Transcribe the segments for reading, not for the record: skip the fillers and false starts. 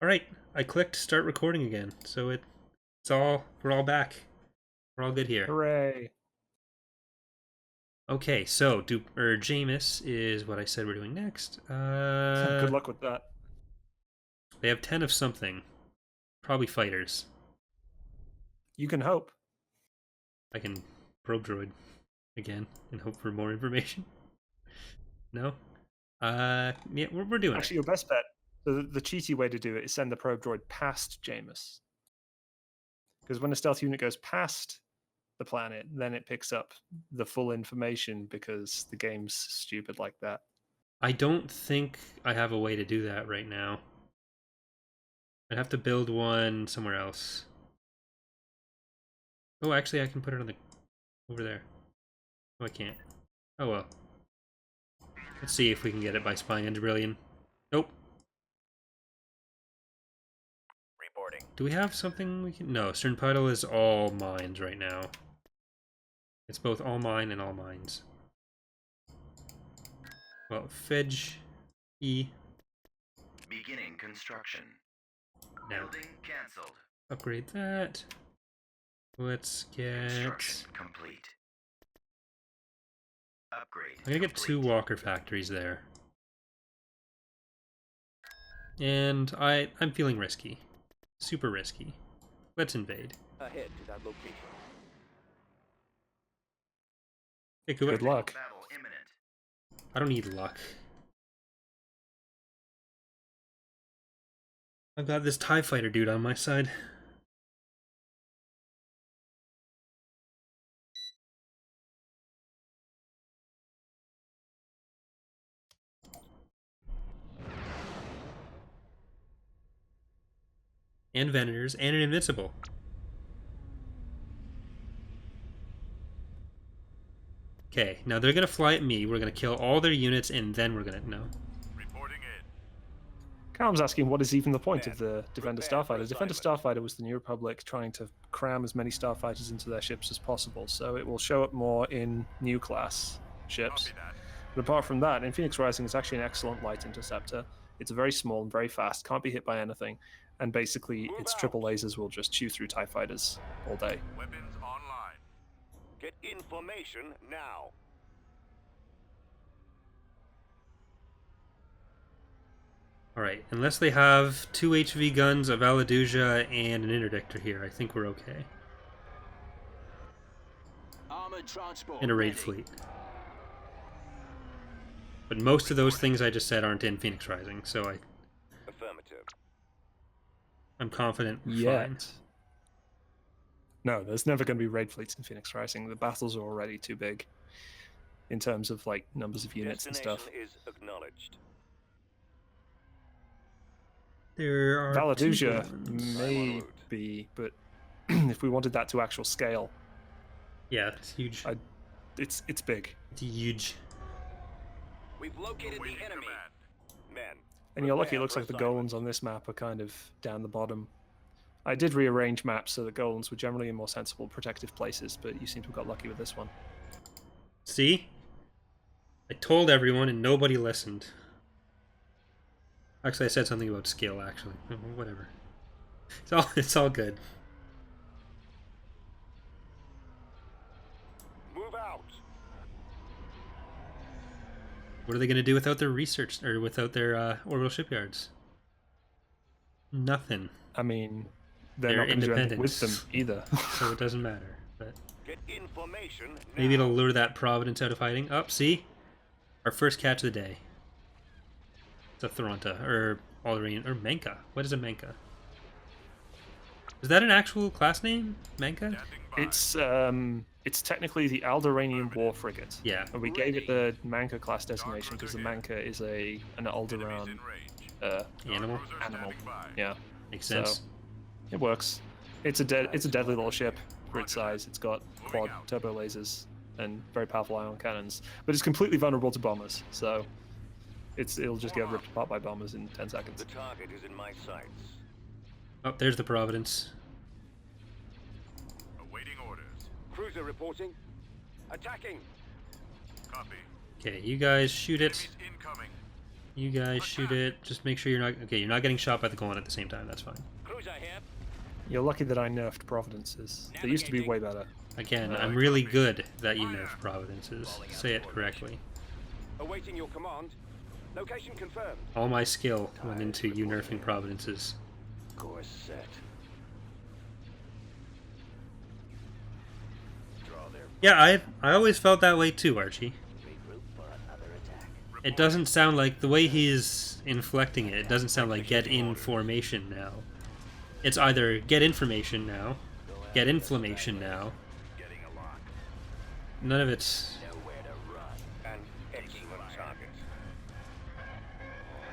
Alright, I clicked start recording again, so we're all back. We're all good here. Hooray. Okay, so Jameis is what I said we're doing next. Good luck with that. They have 10 of something. Probably fighters. You can hope. I can probe droid again and hope for more information. No? Yeah, we're doing Actually, it. your best bet, the cheaty way to do it is send the probe droid past Jameis. Because when a stealth unit goes past the planet, then it picks up the full information because the game's stupid like that. I don't think I have a way to do that right now. I'd have to build one somewhere else. Oh, actually, I can put it on the over there. Oh, I can't. Oh well. Let's see if we can get it by spying into Brilliant. Nope. Reporting. Do we have something we can? No, Sternpidal is all mines right now. It's both all mine and all mines. Well, Fedge E. Beginning construction. Now, Building cancelled. upgrade that. Let's get. Construction complete. Upgrade. I'm gonna get 2 Walker factories there. And I'm feeling risky. Super risky. Let's invade. Ahead to that location. Hey, Good luck. Battle imminent. I don't need luck. I've got this TIE fighter dude on my side. And Venators, and an Invincible. Okay, now they're gonna fly at me, we're gonna kill all their units, and then we're gonna... No. Reporting in. Calm's asking what is even the point of the Defender Starfighter. Defender Starfighter was the New Republic trying to cram as many starfighters into their ships as possible, so it will show up more in new class ships. Copy that. But apart from that, in Phoenix Rising, it's actually an excellent light interceptor. It's very small and very fast, can't be hit by anything, and basically its triple lasers will just chew through TIE fighters all day. Weapons online. Get information now. Alright, unless they have 2 HV guns, a Valaduja, and an interdictor here, I think we're okay. Armored transport. And a raid fleet. But most of those things I just said aren't in Phoenix Rising, so Affirmative. I'm confident we're Yet. fine. No, there's never going to be raid fleets in Phoenix Rising. The battles are already too big in terms of like numbers of units and stuff. Destination is acknowledged. There are Valaduja 2 guns. maybe, but if we wanted that to actual scale, Yeah, it's huge. it's big. It's huge. We've located Awaiting the enemy. command. Men. And you're lucky, it prepare looks for like the assignment. Golans on this map are kind of down the bottom. I did rearrange maps so that Golans were generally in more sensible protective places, but you seem to have got lucky with this one. See? I told everyone and nobody listened. Actually, I said something about skill, actually. Whatever. It's all good. Move out. What are they going to do without their research, or without their orbital shipyards? Nothing. I mean, they're They're not going to do anything with them independents. either. So it doesn't matter. But Get information now. maybe it'll lure that Providence out of hiding. Oh, see? Our first catch of the day. It's a Thronta, or Alderaanian, or Menka. What is a Menka? Is that an actual class name? Menka? Standing by. It's technically the Alderaanian War Frigate. Yeah. And we gave it the Manka class designation because the Manka is an Enemies Alderaan in range. Animal? Cruiser animal. standing by. Yeah, Makes So- sense. it works. It's a deadly little ship for its size. It's got quad turbo lasers and very powerful ion cannons, but it's completely vulnerable to bombers. So it'll just get ripped apart by bombers in 10 seconds. The target is in my sights. Oh, there's the Providence. Awaiting orders. Cruiser reporting. Attacking. Copy. Okay, you guys shoot it. Enemies incoming. You guys shoot it. Just make sure you're not... Okay, you're not getting shot by the Golan at the same time. That's fine. Cruiser here. You're lucky that I nerfed Providences. They used to be way better. Again, I'm really good that you nerf Providences. Say it correctly. Awaiting your command. Location confirmed. All my skill went into you nerfing Providences. Course set. Draw their Yeah, I always felt that way too, Archie. regroup for another attack. It doesn't sound like... The way he's inflecting it, it doesn't sound like get in formation now. It's either get information now, get inflammation now. Getting a lock. None of it's... Nowhere to run. And excellent target.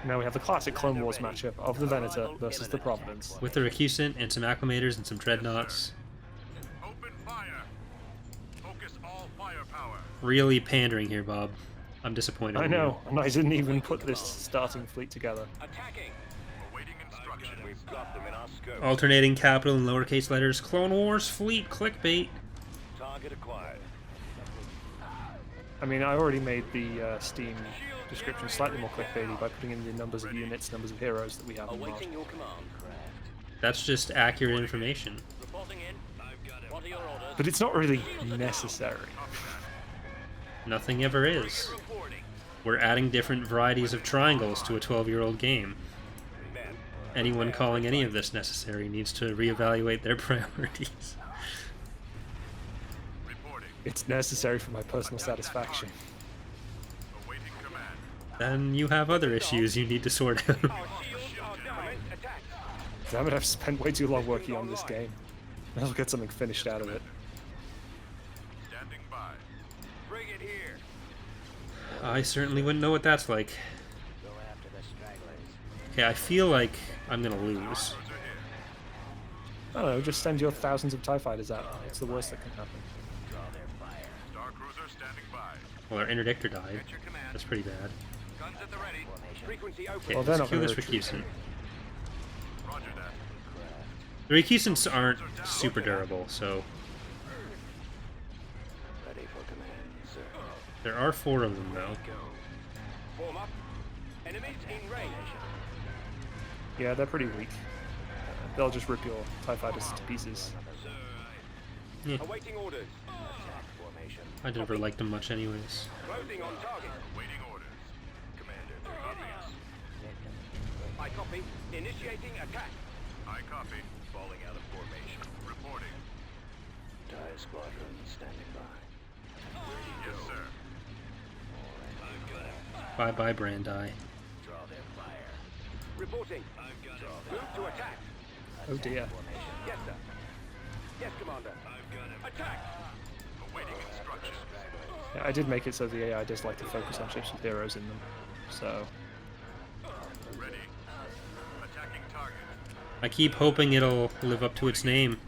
Now we have the classic Clone Wars matchup of the Venator versus the Providence. With the Recusant and some Acclimators and some Dreadnoughts. Open fire. Focus all firepower. Really pandering here, Bob. I'm disappointed. I in you. know, and I didn't even put this starting fleet together. Attacking. Awaiting instructions. We've got them in our scope. Alternating capital and lowercase letters. Clone Wars fleet clickbait. Target acquired. I mean, I already made the Steam description slightly more clickbaity by putting in the numbers of units, numbers of heroes that we have in mod. Awaiting your command, craft. That's just accurate information. Reporting in. I've got it. What are your orders? But it's not really necessary. Nothing ever is. Reporting. We're adding different varieties of triangles to a 12-year-old game. Men. Anyone calling any of this necessary needs to reevaluate their priorities. Reporting. It's necessary for my personal satisfaction. Awaiting command. Then you have other issues you need to sort out. Our shields are down. Attack. Damn it, I've spent way too long working on this game. I'll get something finished out of it. Standing by. Bring it here. I certainly wouldn't know what that's like. Go after the stragglers. Okay, I feel like I'm gonna lose. Cruiser here. I don't know, just send your thousands of TIE fighters out. It's the worst that can happen. Draw their fire. Star Cruiser standing by. Well, our interdictor died. At your command. That's pretty bad. Guns at the ready. Frequency open. Okay, Well, they're let's not kill gonna this retreat. Recusant. Roger that. The Recusants aren't super durable, so Ready for command, sir. there are 4 of them though. Form up. Enemies in range. Yeah, they're pretty weak. They'll just rip your TIE fighters to pieces. Yeah, Awaiting orders. Attack formation. I never liked them much anyways. Closing on target. Awaiting orders. Commander, they're hitting us. I copy. Initiating attack. I copy. Falling out of formation. Reporting. TIE squadron standing by. Yes, sir. I've got it. Bye bye, Brandi. Draw their fire. Reporting. I've got it. Move to attack. Oh dear. Yes, sir. Yes, Commander. I've got it. Attack. Awaiting instructions. Yeah, I did make it so the AI does like to focus on ships with heroes in them. So, Ready. Attacking target. I keep hoping it'll live up to its name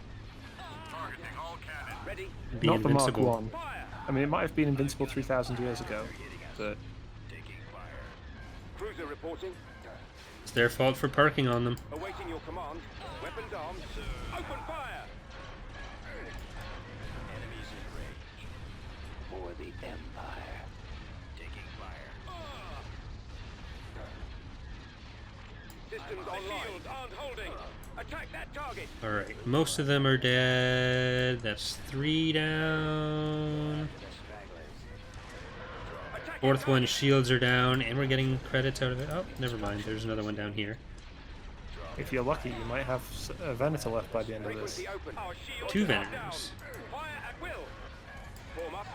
Targeting all cannon. Ready. and be not the Mark invincible. 1. Fire. I mean, it might have been invincible 3,000 years ago, but Taking fire. Cruiser reporting. It's their fault for parking on them. Awaiting your command. Weapons armed. Open fire. Enemies in range. For the Empire. Taking fire. Systems online. Shields aren't holding. Attack that target. Alright, most of them are dead. That's 3 down. The stragglers. Attack. 4th one, shields are down, and we're getting credits out of it. Oh, never mind, there's another one down here. if you're lucky, you might have a Venator left by the end of this. Frequency open. Our shields 2 are down. Venators. Fire at will. Form up.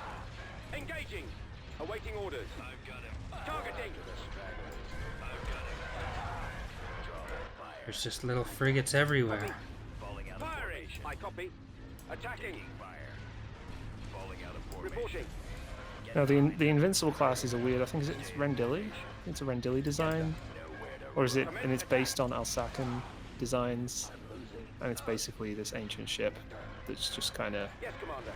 Engaging. Awaiting orders. I've got him. Targeting. I've got him. Draw their fire. There's just little frigates everywhere. Falling out of formation. I copy. Attacking. Fire. Falling out of formation. Reporting. Now, the Invincible class is a weird, I think it's Rendili? It's a Rendili design. Or is it, and it's based on Alsacan designs, and it's basically this ancient ship that's just kind of Yes, Commander.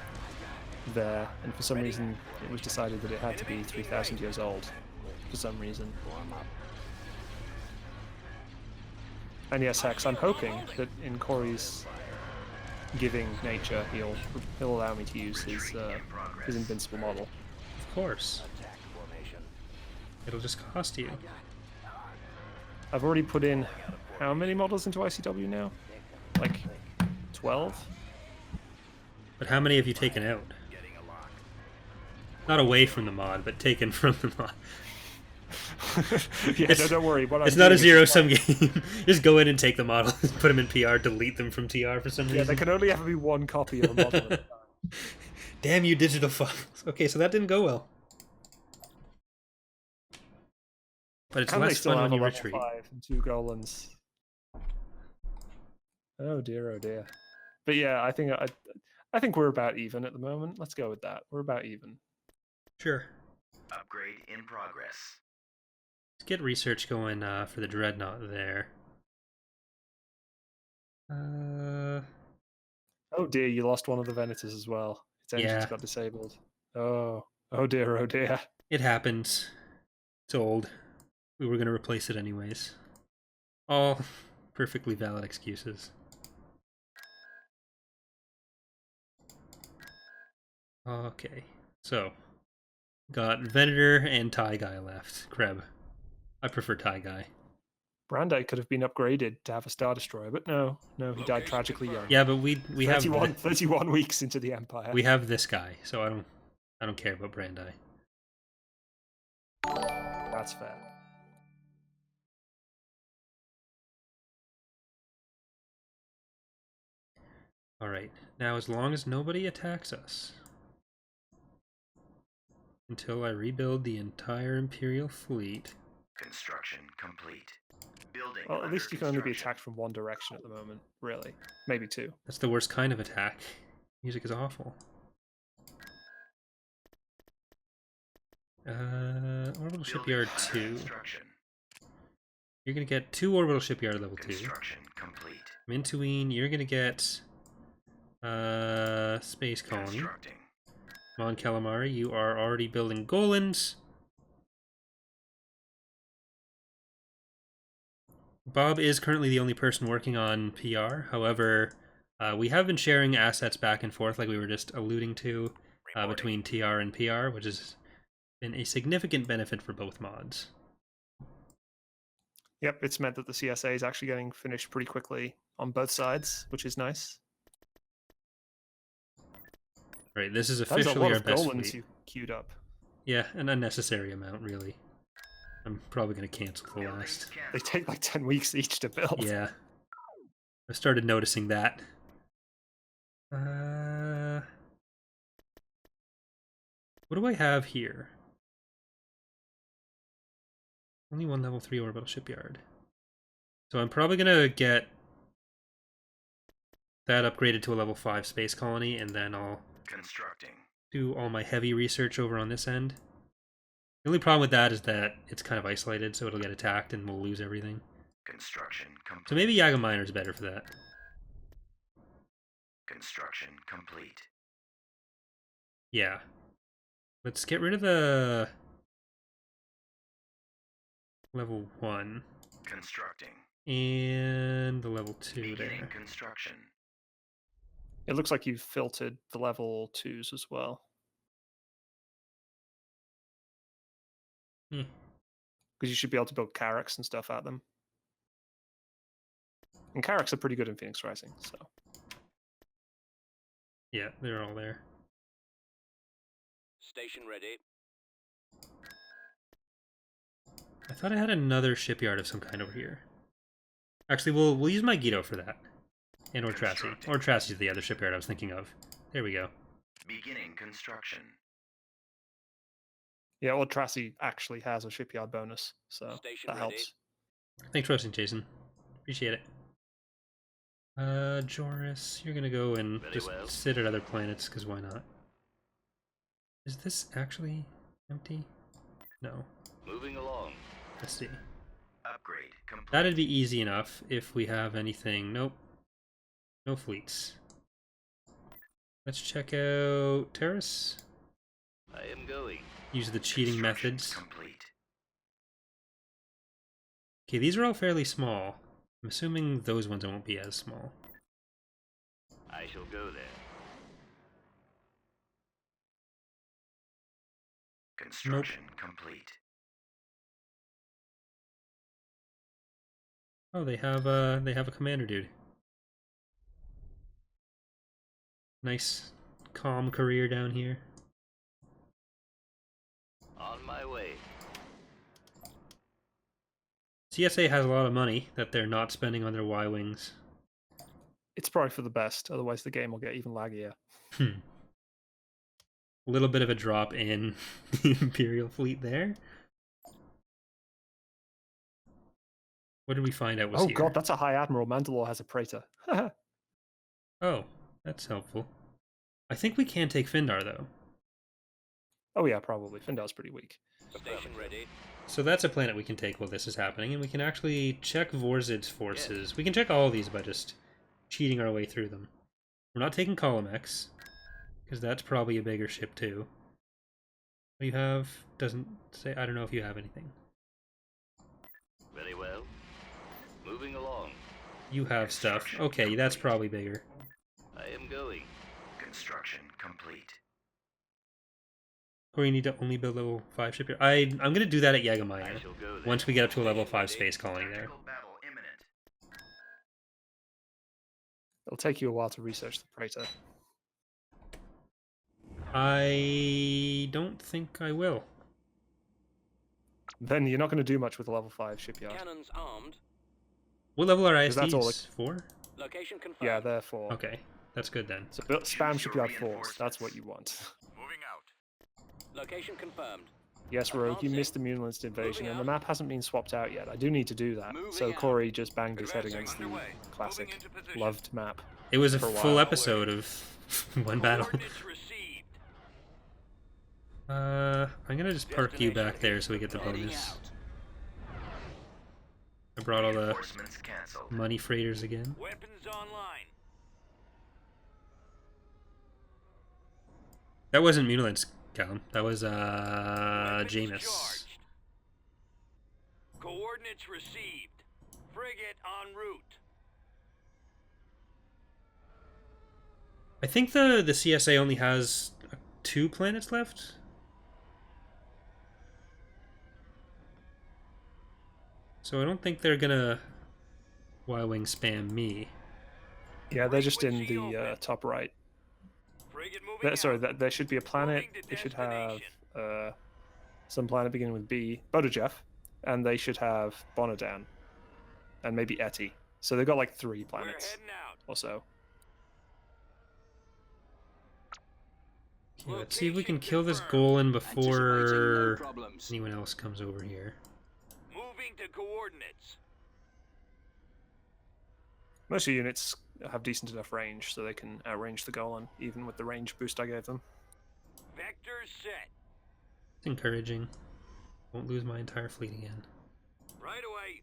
there, and for some reason it was decided that it had to be 3,000 years old, for some reason. And yes, Hex, I'm hoping that in Corey's giving nature, he'll allow me to use his invincible model. Of course. Attack formation. It'll just cost you. I've already put in how many models into ICW now? Like 12? But how many have you taken out? Not away from the mod, but taken from the mod. Yeah, no, don't worry. What It's I'm not a doing is zero-sum game. Just go in and take the model, put them in PR, delete them from TR for some yeah, there reason. can only ever be one copy of a model. At a time. Damn you, digital files. Okay, so that didn't go well. But it's And they less still fun have when a you level retreat. 5 and 2 golems. Oh dear, oh dear. But yeah, I think we're about even at the moment. Let's go with that. We're about even. Sure. Upgrade in progress. Let's get research going for the Dreadnought there. Oh dear, you lost one of the Venators as well. Its engines Yeah. got disabled. Oh, oh dear, oh dear. It happens. It's old. We were going to replace it anyways. All perfectly valid excuses. Okay, so got Venator and Tie Guy left. Kreb. I prefer Tie Guy. Brandite could have been upgraded to have a Star Destroyer, but no, he died Location tragically young. confirmed. Yeah, but we have 31 weeks into the Empire. we have this guy, so I don't care about Brandi. That's fair. All right, now as long as nobody attacks us, until I rebuild the entire Imperial fleet. Construction complete. Building. Well, at under least you can only be construction. attacked from one direction at the moment, really. Maybe two. That's the worst kind of attack. Music is awful. Orbital Building Shipyard under 2. construction. You're gonna get 2 Orbital Shipyard level 2. Construction complete. Mintuine, you're gonna get Space Colony. Constructing. Mon Calamari, you are already building Golands. Bob is currently the only person working on PR. However, we have been sharing assets back and forth, like we were just alluding to, between TR and PR, which has been a significant benefit for both mods. Yep, it's meant that the CSA is actually getting finished pretty quickly on both sides, which is nice. Right, this is That is a officially lot our of best Golans fleet. you queued up. Yeah, an unnecessary amount, really. I'm probably going to cancel the Building last. They canceled. take like 10 weeks each to build. Yeah. I started noticing that. What do I have here? Only one level 3 orbital shipyard. So I'm probably going to get that upgraded to a level 5 space colony, and then I'll Constructing. do all my heavy research over on this end. The only problem with that is that it's kind of isolated, so it'll get attacked and we'll lose everything. Construction complete. So maybe Yaga Miner's better for that. Construction complete. Yeah. Let's get rid of the level 1 Constructing. and the level 2 Beginning there. construction. It looks like you've filtered the level 2s as well. Hmm. Because you should be able to build Carracks and stuff at them. And Carracks are pretty good in Phoenix Rising, so. Yeah, they're all there. Station ready. I thought I had another shipyard of some kind over here. Actually, we'll use my Guido for that. And Ortrassi. Ortrassi is the other shipyard I was thinking of. There we go. Beginning construction. Yeah, well, Tracy actually has a shipyard bonus, so Station that ready. helps. Thanks for listening, Jason. Appreciate it. Joris, you're gonna go and Very just well. sit at other planets, because why not? Is this actually empty? No. Moving along. Let's see. Upgrade complete. That'd be easy enough if we have anything. Nope. No fleets. Let's check out Terrace. I am going. Use the cheating Construction methods. complete. Okay, these are all fairly small. I'm assuming those ones won't be as small. I shall go there. Construction complete. Oh, they have a commander dude. Nice, calm career down here. On my way. CSA has a lot of money that they're not spending on their Y-wings. It's probably for the best, otherwise the game will get even laggier. A little bit of a drop in the Imperial fleet there. What did we find out was Oh here? god, that's a High Admiral. Mandalore has a Praetor. Oh, that's helpful. I think we can take Findar, though. Oh yeah, probably. Findar's pretty weak. Station ready. So that's a planet we can take while this is happening, and we can actually check Vorzid's forces. We can check all of these by just cheating our way through them. We're not taking Column X, because that's probably a bigger ship too. What do you have? Doesn't say. I don't know if you have anything. Very well. Moving along. You have stuff. Okay, that's probably bigger. I am going. Construction complete. Or you need to only build level 5 ship here. I'm going to do that at I Yagamaya, shall go there. once we get up to a level 5 space colony there. Tactical battle imminent. It'll take you a while to research the Praetor. I don't think I will. Then you're not going to do much with a level 5 shipyard. Cannons armed. What level are 'Cause that's all ISTs? 4? Location confirmed. Yeah, therefore. Okay, that's good then. So spam Choose shipyard your 4s. That's what you want. Moving out. Location confirmed. Yes, Rogue, you missed the Mutilanist invasion, Moving and the out. map hasn't been swapped out yet. I do need to do that. Moving So out. Corey just banged his head Advancing against the underway. classic Moving into position. loved map. It was a For a full while. episode of one battle. Coordinates received. I'm gonna just park you back there so we get the Heading bonus. out. I brought all the Reinforcements cancelled. money freighters again. Weapons online. That wasn't Mutilan's, Callum. That was Weapons Jameis. charged. Coordinates received. Frigate en route. I think the CSA only has 2 planets left. So I don't think they're gonna Y-wing spam me. Yeah, they're just in the top right. Frigate moving Sorry, out. there should be a planet. Moving to They should have destination. some planet beginning with B, Bodojeff, and they should have Bonodan, and maybe Eti. So they've got like 3 We're planets heading out. or so. Okay, let's see if we can Location kill this confirmed. Golan before problems. anyone else comes over here. Moving to coordinates. Most of your units have decent enough range, so they can outrange the Golan, even with the range boost I gave them. Vectors set. It's encouraging. Won't lose my entire fleet again. Right away.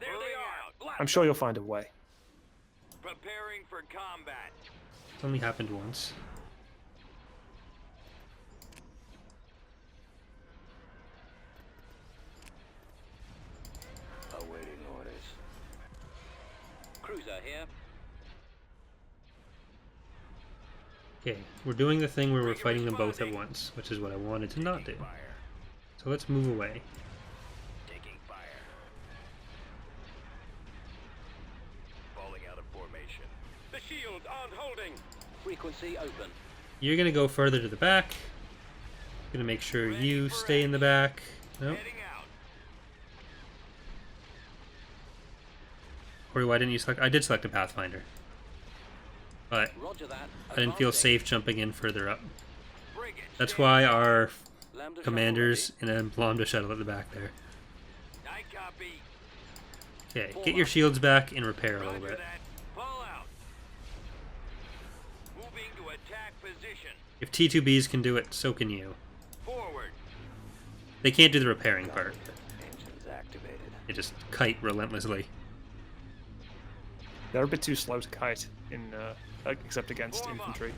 There they are. Blast I'm sure you'll find a way. Preparing for combat. It's only happened once. Awaiting orders. Cruiser here. Okay, we're doing the thing where we're fighting them both at once, which is what I wanted to not do. Fire. So let's move away. Taking fire. Falling out of formation. The shield on holding. Frequency open. You're gonna go further to the back. Gonna make sure you stay in the back. Nope. Heading out. Corey, why didn't you select? I did select a Pathfinder. But Roger that. I didn't feel Advancing. safe jumping in further up. Frigate That's standing why by. our Lambda shuttle commanders and a Lambda shuttle at the back there. ready. I copy. Okay, get your shields back and repair a little Roger bit. that. Fall out. Moving to attack position. If T2Bs can do it, so can you. Forward. They can't do the repairing part. Engines activated. They just kite relentlessly. They're a bit too slow to kite, except against Form up. infantry.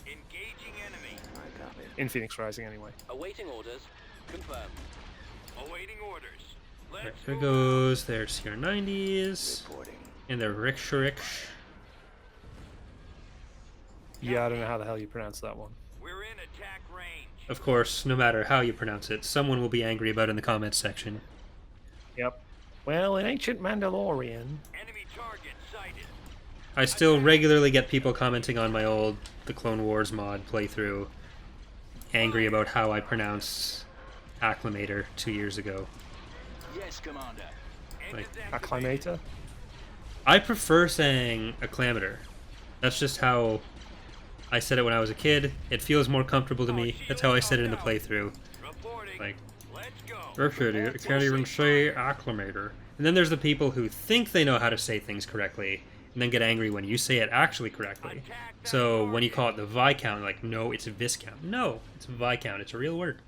Engaging enemy. I copy. In Phoenix Rising, anyway. Awaiting orders. Confirmed. Awaiting orders. Right, Let's there move goes their CR90s. Reporting. And their Riksh. Yeah, I don't know how the hell you pronounce that one. We're in attack range. Of course, no matter how you pronounce it, someone will be angry about it in the comments section. Yep. Well, in ancient Mandalorian, Enemy target sighted. I still regularly get people commenting on my old The Clone Wars mod playthrough, angry about how I pronounced Acclimator 2 years ago. Yes, Commander. Like, acclimator. I prefer saying acclamator. That's just how I said it when I was a kid. It feels more comfortable to me. That's how I said it in the playthrough. Reporting. Like, Let's go. this idiot can't even say acclimator. And then there's the people who think they know how to say things correctly, and then get angry when you say it actually correctly. So when you call it the Viscount, like, no, it's Viscount. No, it's Viscount. It's a real word.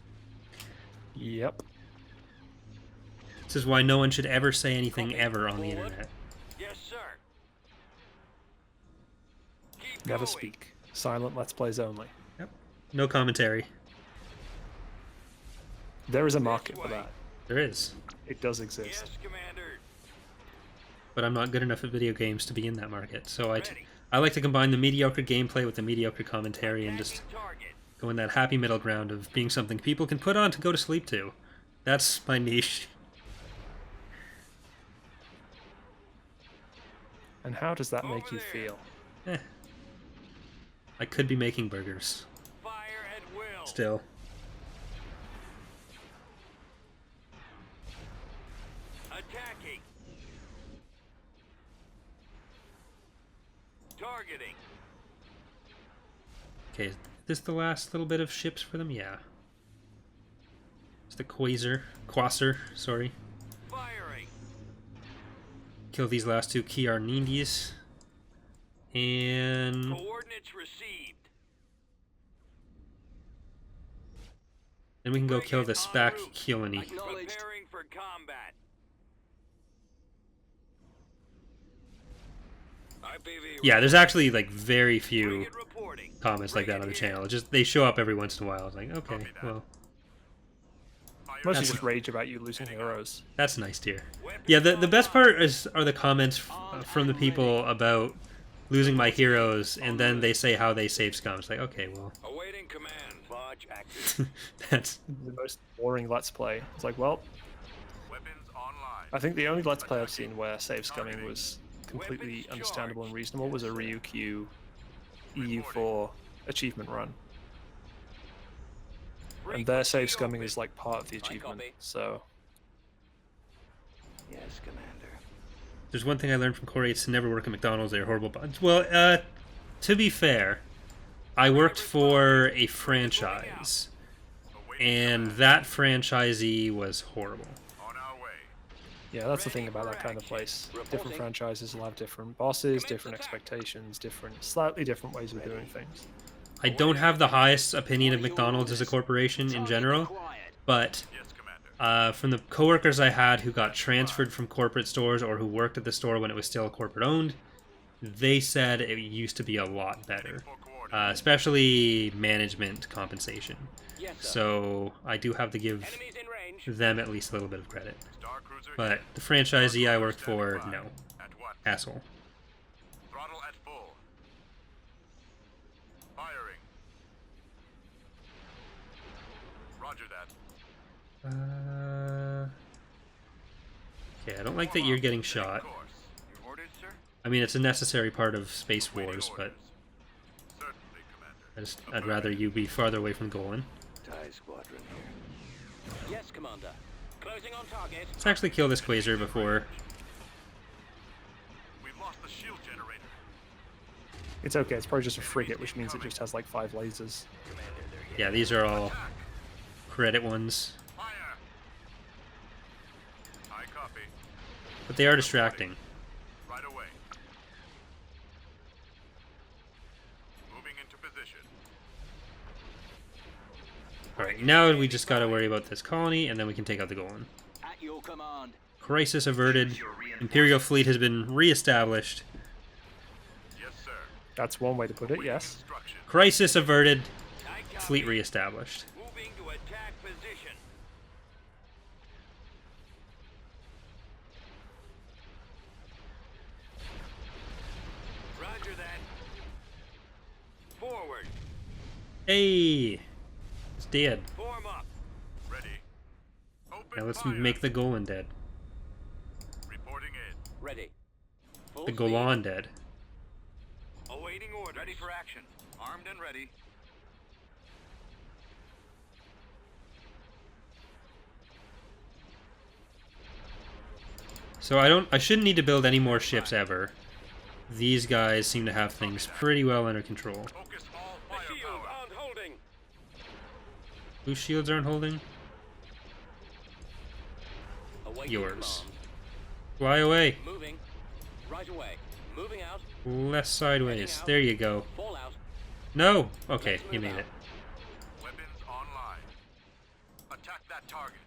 Yep. This is why no one should ever say anything ever on the internet. Yes, sir. Keep Never going. speak. Silent Let's Plays only. Yep. No commentary. There is a market for that. There is. It does exist. Yes, Commander. But I'm not good enough at video games to be in that market. So Ready. I like to combine the mediocre gameplay with the mediocre commentary and just Attacking target. go in that happy middle ground of being something people can put on to go to sleep to. That's my niche. And how does that make Over you there. feel? Eh. I could be making burgers. Fire at will. Still. Attacking. Targeting. Okay, is this the last little bit of ships for them? Yeah. It's the Quasar, sorry. Firing. Kill these last two Kiar Nindis. And Coordinates received. then we can go kill the Spac Kilani. Acknowledged. Preparing for combat. IPV. Yeah, there's actually like very few Frigate reporting. comments like that on the channel. It's just they show up every once in a while. It's like, okay, well, Mostly That's- just rage about you losing heroes. that's nice to hear. Yeah, the best part are the comments from the people about losing my heroes, and then they say how they save scum. It's like, okay, well, Awaiting command. Barge active. that's The most boring Let's Play. It's like, well, Weapons online. I think the only Let's Play I've seen where save scumming was completely understandable and reasonable was a Ryukyu EU4 achievement run. And their save scumming is like part of the achievement, so Yes, Commander. there's one thing I learned from Corey: it's to never work at McDonald's. They're horrible bunch. Well, to be fair, I worked for a franchise, and that franchisee was horrible. On our way. yeah, that's the thing about that kind of place. Different franchises will have different bosses, different expectations, slightly different ways of doing things. I don't have the highest opinion of McDonald's as a corporation in general, but Yes, Commander. from the coworkers I had who got transferred from corporate stores or who worked at the store when it was still corporate owned, they said it used to be a lot better, For coordinates. especially management compensation. Yes, sir. So I do have to give Enemies in range. them at least a little bit of credit. Star Cruiser. But the franchisee I worked for, no. At what? Asshole. Throttle at full. Firing. Roger that. Okay, I don't like that you're getting shot. Course. Your orders, sir? I mean, it's a necessary part of Space Wars, but Certainly, Commander. I'd rather you be farther away from Golan. TIE squadron here. Yes, Commander. Closing on target. Let's actually kill this Quasar before. We've lost the shield generator. It's okay, it's probably just a frigate, which means it just has like 5 lasers. Yeah, these are all credit ones, Fire. I copy. but they are distracting. Right away. Moving into position. Alright, now we just gotta worry about this colony, and then we can take out the Golan. At your command. Crisis averted. Imperial fleet has been re-established. Yes, sir. That's one way to put it, yes. Instruction. Crisis averted. I copy. Fleet re-established. Moving to attack position. Roger that. Forward. Hey! It's dead. Form up. Ready. Open Now let's fire. make the Golan dead. Ready. Full The speed. Golan dead. Awaiting orders. Ready for action. Armed and ready. So I shouldn't need to build any more ships ever. These guys seem to have things pretty well under control. Focus all The shields firepower. aren't holding. Whose shields aren't holding? Awaiting Yours. command. Fly away. Moving. Right away. Moving out. Less sideways. There you go. Fall out. No! Okay, Let's you move made out. it. Weapons online. Attack that target.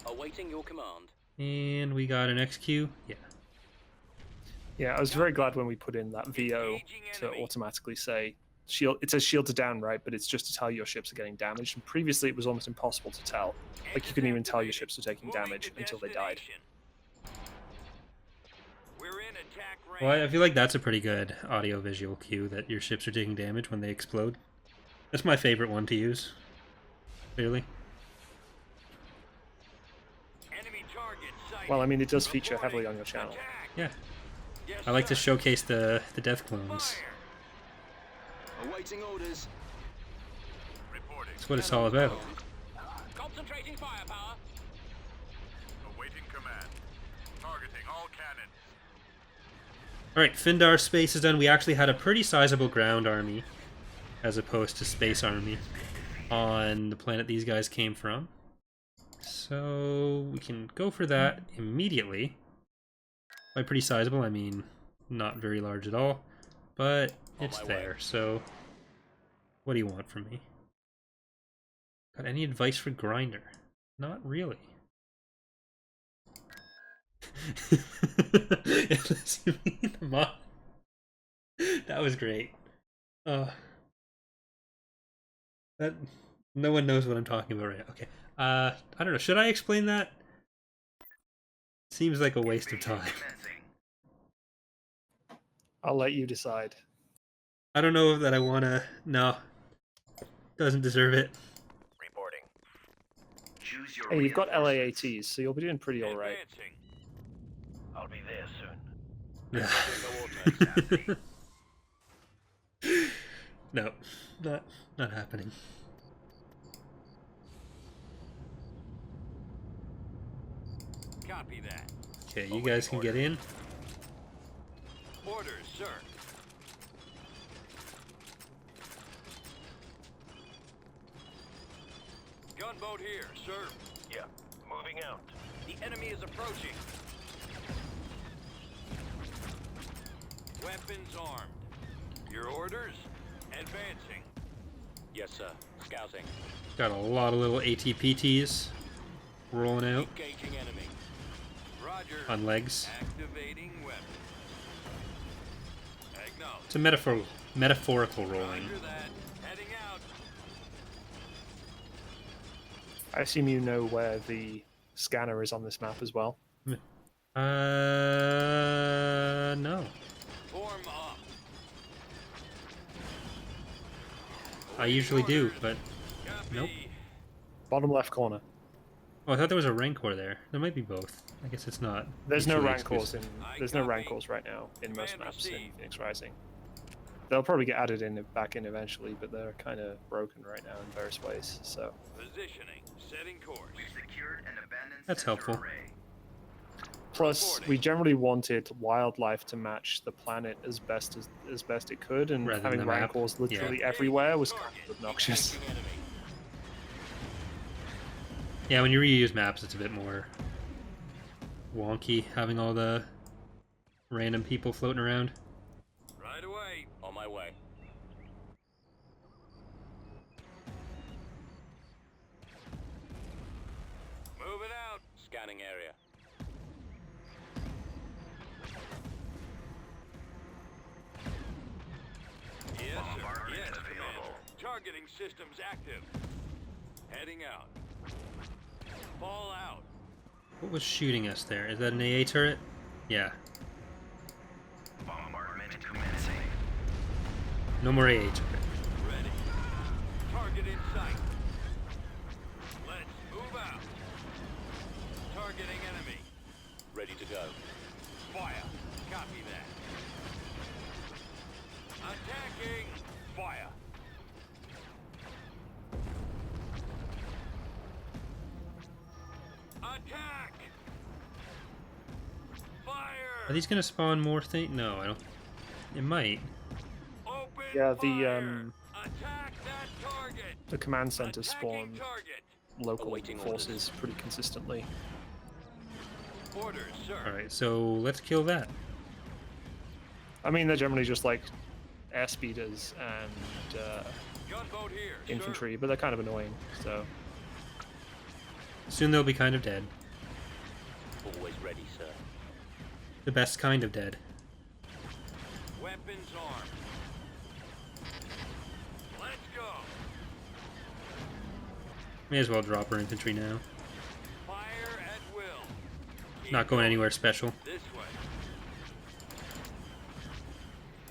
Awaiting your command. And we got an XQ. Yeah. Yeah, I was very glad when we put in that VO to automatically say shield. It says shield to down, right? But it's just to tell your ships are getting damaged. And previously, it was almost impossible to tell. Like you couldn't even tell your ships were taking damage until they died. We're in attack range. Well, I feel like that's a pretty good audio-visual cue that your ships are taking damage when they explode. That's my favorite one to use. Clearly. Enemy target sighted. Well, I mean, it does feature heavily on your channel. Attack. Yeah. Yes, I like to sir. showcase the death clones. Fire. Awaiting orders. Reporting. That's what it's all about. Concentrating firepower. Awaiting command. Targeting all cannons. Alright, Findar space is done. We actually had a pretty sizable ground army, as opposed to space army, on the planet these guys came from. So we can go for that immediately. By pretty sizable, I mean not very large at all, but it's my way. there. So what do you want from me? Got any advice for Grinder? Not really. Unless you mean the mod. That was great. That no one knows what I'm talking about right now. Okay. I don't know. Should I explain that? Seems like a waste of time. Commencing. I'll let you decide. I don't know that I wanna. No. Doesn't deserve it. Reporting. Choose your Hey, you've got reinforcements. LAATs, so you'll be doing pretty alright. Advancing. I'll be there soon. Yeah. No. Not happening. Copy that. Okay, you guys can get in. Orders, sir. Gunboat here, sir. Yeah, moving out. The enemy is approaching. Weapons armed. Your orders? Advancing. Yes, sir. Scouting. Got a lot of little ATPTs rolling out Engaging enemy. Roger. on legs. Activating weapons. Acknowledge. It's a metaphorical rolling. Roger that. Heading out. I assume you know where the scanner is on this map as well. No. Form up. I usually do, but Copy. Nope. Bottom left corner. oh, I thought there was a Rancor there. There might be both. I guess it's not. There's no mutually Rancors exclusive. there's no Rancors right now in most Command maps in received. Phoenix Rising. They'll probably get added in back in eventually, but they're kind of broken right now in various ways. So Positioning. Setting course. We've secured an abandoned That's sensor helpful. array. plus we generally wanted wildlife to match the planet as best it could, and Rather than having the map. Rancors literally Yeah. everywhere was kind Target. of obnoxious. Engaging enemy. Yeah, when you reuse maps, it's a bit more wonky having all the random people floating around. Right away. On my way. Moving out. Scanning area. Yes, sir. Bombardment Yes, available. Commander. Targeting systems active. Heading out. Fall out. What was shooting us there? Is that an AA turret? Yeah. Bombardment commencing. No more AA turret. Ready. Target in sight. Let's move out. Targeting enemy. Ready to to go. Fire. Copy that. Attacking. Fire. Attack. Fire. Are these gonna spawn more things? No, I don't. It might. Open Yeah, fire. Attack that target. the command center Attacking spawn target. local Awaiting forces pretty consistently. Orders, sir. All right, so let's kill that. I mean, they're generally just like air speeders and Gunboat here, infantry, but they're kind of annoying. So Soon they'll be kind of dead. Sir. Always ready, sir. The best kind of dead. Weapons armed. Let's go. May as well drop our infantry now. Fire at will. Keep Not going anywhere special. This way.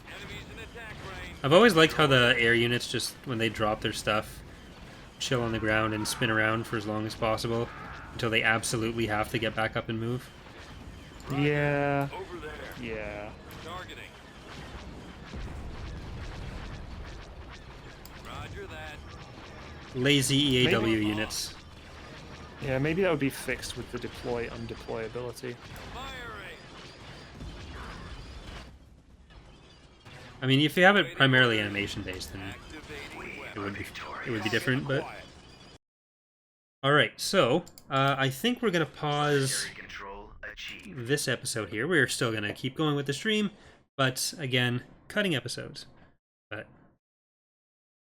Enemies in attack range. I've always liked how the air units just, when they drop their stuff, chill on the ground and spin around for as long as possible until they absolutely have to get back up and move. yeah, Over there. yeah. Targeting. Roger that. Lazy EAW Maybe- units. Yeah, maybe that would be fixed with the deploy undeployability. Firing. I mean, if you have it primarily animation based, then Activating it weapon. would be different. But Quiet. all right, so I think we're gonna pause Security control achieved. this episode here. We're still gonna keep going with the stream, but again, cutting episodes. But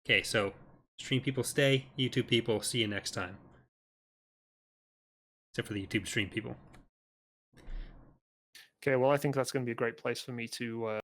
okay, so stream people stay, YouTube people see you next time. Except for the YouTube stream people. Okay, well, I think that's going to be a great place for me to